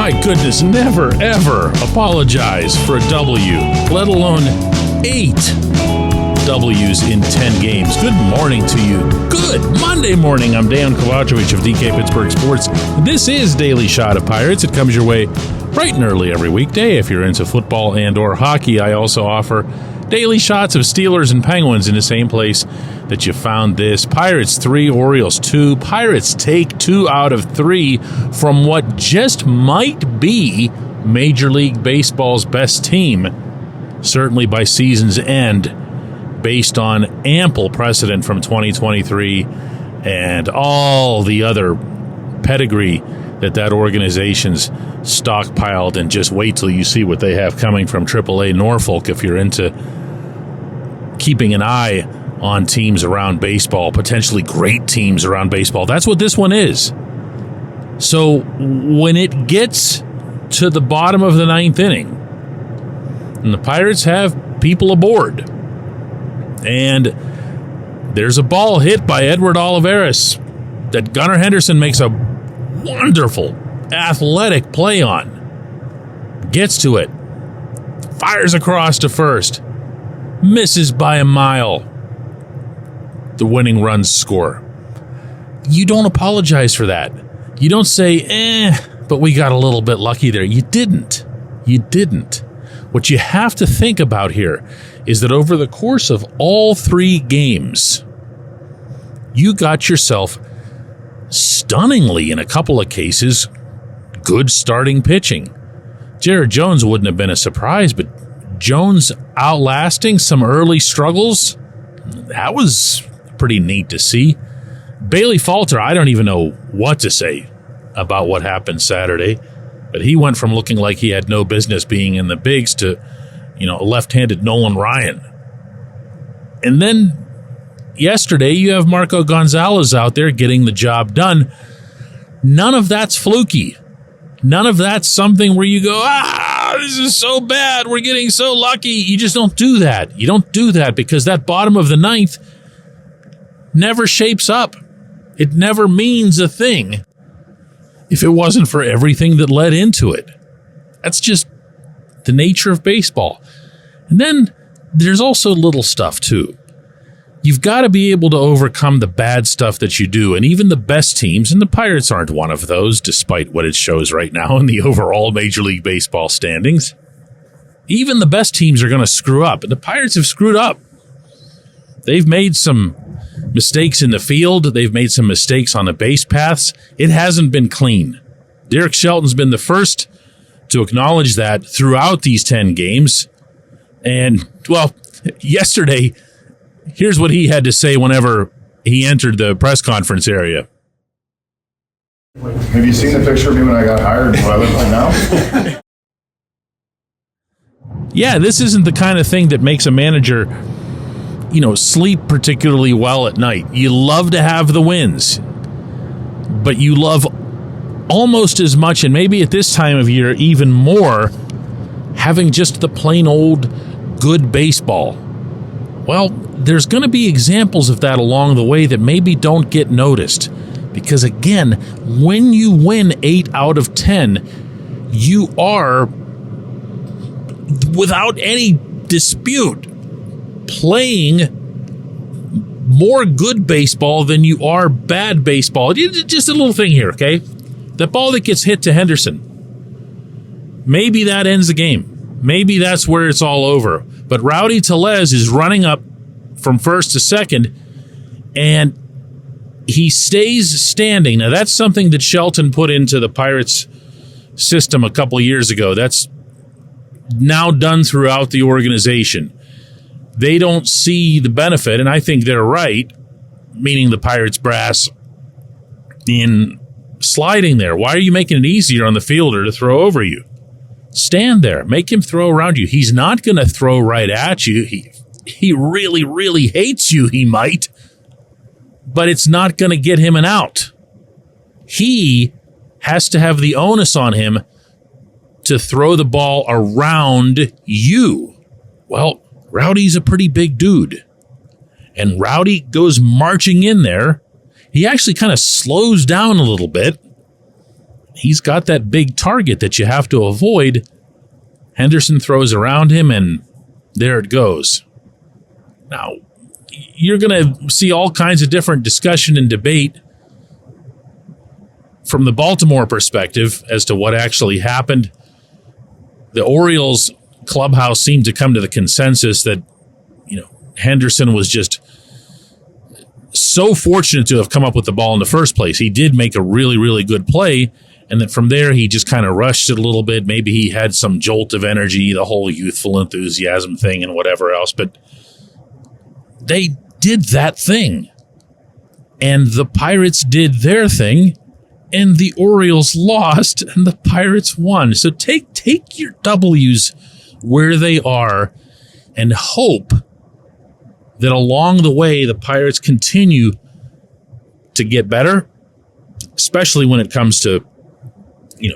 My goodness, never, ever apologize for a W, let alone 8 W's in 10 games. Good morning to you. Good Monday morning. I'm Dejan Kovacevic of DK Pittsburgh Sports. This is Daily Shot of Pirates. It comes your way bright and early every weekday. If you're into football and or hockey, I also offer daily shots of Steelers and Penguins in the same place that you found this. Pirates 3, Orioles 2. Pirates take 2 out of 3 from what just might be Major League Baseball's best team, certainly by season's end, based on ample precedent from 2023 and all the other pedigree that organization's stockpiled. And just wait till you see what they have coming from AAA Norfolk if you're into keeping an eye on teams around baseball, potentially great teams around baseball. That's what this one is. So when it gets to the bottom of the 9th inning, and the Pirates have people aboard, and there's a ball hit by Edward Olivares that Gunnar Henderson makes a wonderful athletic play on, gets to it, fires across to first, misses by a mile. The winning runs score. You don't apologize for that. You don't say, but we got a little bit lucky there. You didn't. You didn't. What you have to think about here is that over the course of all 3 games, you got yourself stunningly, in a couple of cases, good starting pitching. Jared Jones wouldn't have been a surprise, but Jones outlasting some early struggles, that was pretty neat to see. Bailey Falter, I don't even know what to say about what happened Saturday, but he went from looking like he had no business being in the bigs to, a left-handed Nolan Ryan. And then yesterday, you have Marco Gonzalez out there getting the job done. None of that's fluky. None of that's something where you go, this is so bad, we're getting so lucky. You just don't do that. You don't do that because that bottom of the 9th never shapes up. It never means a thing if it wasn't for everything that led into it. That's just the nature of baseball. And then there's also little stuff too. You've got to be able to overcome the bad stuff that you do. And even the best teams, and the Pirates aren't one of those, despite what it shows right now in the overall Major League Baseball standings. Even the best teams are going to screw up. And the Pirates have screwed up. They've made some mistakes in the field. They've made some mistakes on the base paths. It hasn't been clean. Derek Shelton's been the first to acknowledge that throughout these 10 games. And, yesterday, here's what he had to say whenever he entered the press conference area. Have you seen the picture of me when I got hired and what I look like now? Yeah, this isn't the kind of thing that makes a manager, sleep particularly well at night. You love to have the wins, but you love almost as much, and maybe at this time of year even more, having just the plain old good baseball. Well, there's going to be examples of that along the way that maybe don't get noticed. Because again, when you win 8 out of 10, you are, without any dispute, playing more good baseball than you are bad baseball. Just a little thing here, okay? The ball that gets hit to Henderson, maybe that ends the game. Maybe that's where it's all over. But Rowdy Tellez is running up from first to second, and he stays standing. Now, that's something that Shelton put into the Pirates system a couple of years ago. That's now done throughout the organization. They don't see the benefit, and I think they're right, meaning the Pirates brass, in sliding there. Why are you making it easier on the fielder to throw over you? Stand there. Make him throw around you. He's not going to throw right at you. He really, really hates you, he might. But it's not going to get him an out. He has to have the onus on him to throw the ball around you. Well, Rowdy's a pretty big dude. And Rowdy goes marching in there. He actually kind of slows down a little bit. he's got that big target that you have to avoid. Henderson throws around him, and there it goes. Now, you're going to see all kinds of different discussion and debate from the Baltimore perspective as to what actually happened. The Orioles clubhouse seemed to come to the consensus that, Henderson was just so fortunate to have come up with the ball in the first place. He did make a really, really good play, and that from there he just kind of rushed it a little bit. Maybe he had some jolt of energy, the whole youthful enthusiasm thing and whatever else, but they did that thing. And the Pirates did their thing, and the Orioles lost, and the Pirates won. So take your W's where they are and hope that along the way the Pirates continue to get better, especially when it comes to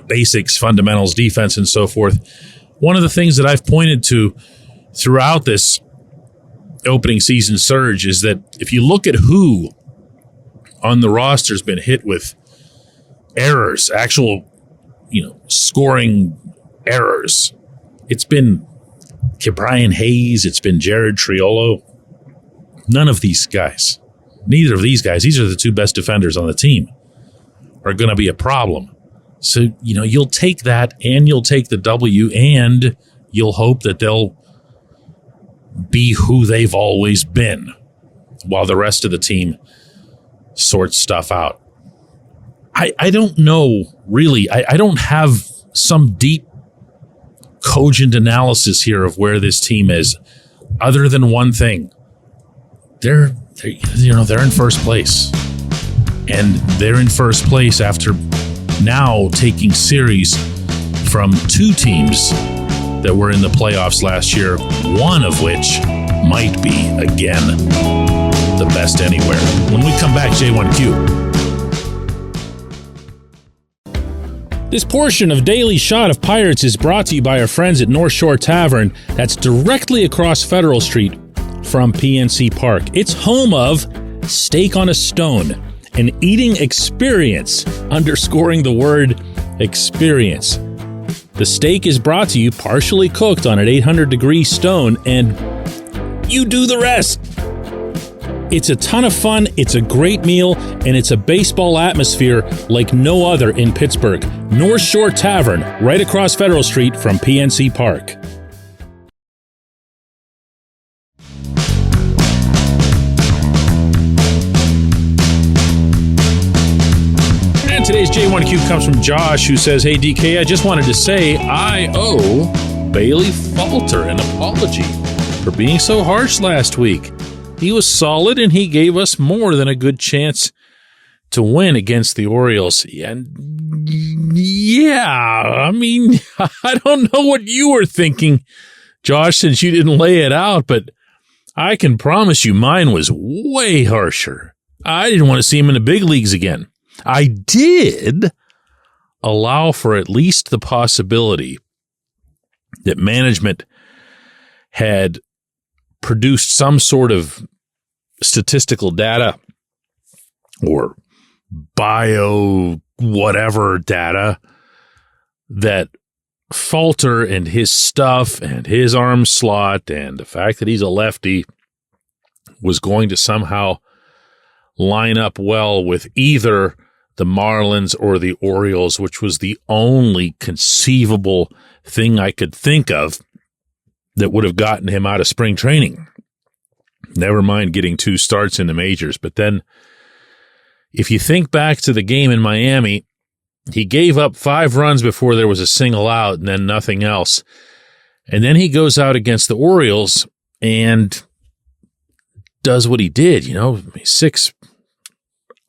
basics, fundamentals, defense, and so forth. One of the things that I've pointed to throughout this opening season surge is that if you look at who on the roster has been hit with errors, actual scoring errors, it's been Brian Hayes, it's been Jared Triolo. None of these guys, neither of these guys, these are the two best defenders on the team, are going to be a problem. So, you'll take that and you'll take the W and you'll hope that they'll be who they've always been while the rest of the team sorts stuff out. I don't know, really. I don't have some deep, cogent analysis here of where this team is, other than one thing. They're in first place, and they're in first place after now taking series from two teams that were in the playoffs last year, one of which might be, again, the best anywhere. When we come back, J1Q. This portion of Daily Shot of Pirates is brought to you by our friends at North Shore Tavern, that's directly across Federal Street from PNC Park. It's home of Steak on a Stone, an eating experience, underscoring the word experience. The steak is brought to you partially cooked on an 800-degree stone, and you do the rest. It's a ton of fun, it's a great meal, and it's a baseball atmosphere like no other in Pittsburgh. North Shore Tavern, right across Federal Street from PNC Park. And today's J1Q comes from Josh, who says, "Hey DK, I just wanted to say I owe Bailey Falter an apology for being so harsh last week. He was solid, and he gave us more than a good chance to win against the Orioles." And I mean, I don't know what you were thinking, Josh, since you didn't lay it out, but I can promise you mine was way harsher. I didn't want to see him in the big leagues again. I did allow for at least the possibility that management had produced some sort of statistical data or bio whatever data that Falter and his stuff and his arm slot and the fact that he's a lefty was going to somehow line up well with either the Marlins or the Orioles, which was the only conceivable thing I could think of that would have gotten him out of spring training. Never mind getting 2 starts in the majors. But then if you think back to the game in Miami, he gave up 5 runs before there was a single out and then nothing else. And then he goes out against the Orioles and does what he did, 6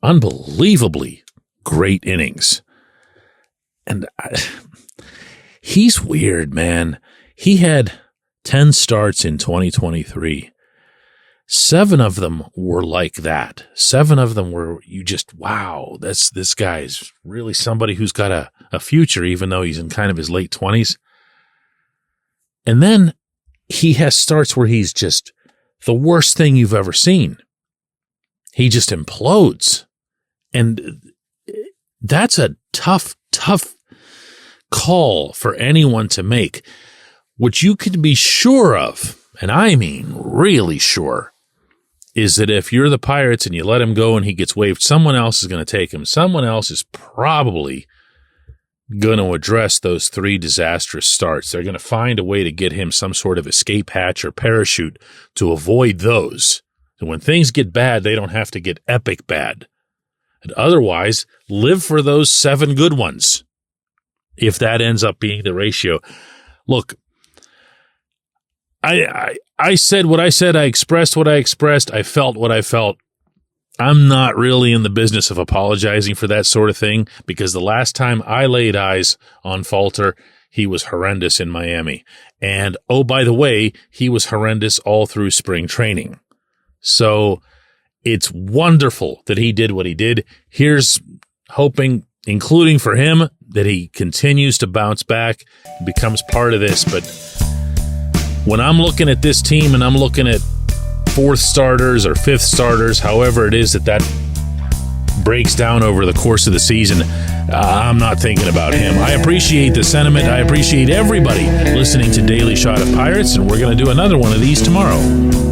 unbelievably great innings. And he's weird, man. He had 10 starts in 2023. 7 of them were like that. 7 of them were you just, wow, this guy's really somebody who's got a future, even though he's in kind of his late 20s. And then he has starts where he's just the worst thing you've ever seen. He just implodes. And that's a tough tough call for anyone to make. What you can be sure of, and I mean really sure, is that if you're the Pirates and you let him go and he gets waived, someone else is going to take him. Someone else is probably going to address those 3 disastrous starts. They're going to find a way to get him some sort of escape hatch or parachute to avoid those. And when things get bad, they don't have to get epic bad. And otherwise, live for those 7 good ones, if that ends up being the ratio. Look, I said what I said. I expressed what I expressed. I felt what I felt. I'm not really in the business of apologizing for that sort of thing, because the last time I laid eyes on Falter, he was horrendous in Miami. And, oh, by the way, he was horrendous all through spring training. So it's wonderful that he did what he did. Here's hoping, including for him, that he continues to bounce back and becomes part of this. But when I'm looking at this team and I'm looking at 4th starters or 5th starters, however it is that breaks down over the course of the season, I'm not thinking about him. I appreciate the sentiment. I appreciate everybody listening to Daily Shot of Pirates, and we're going to do another one of these tomorrow.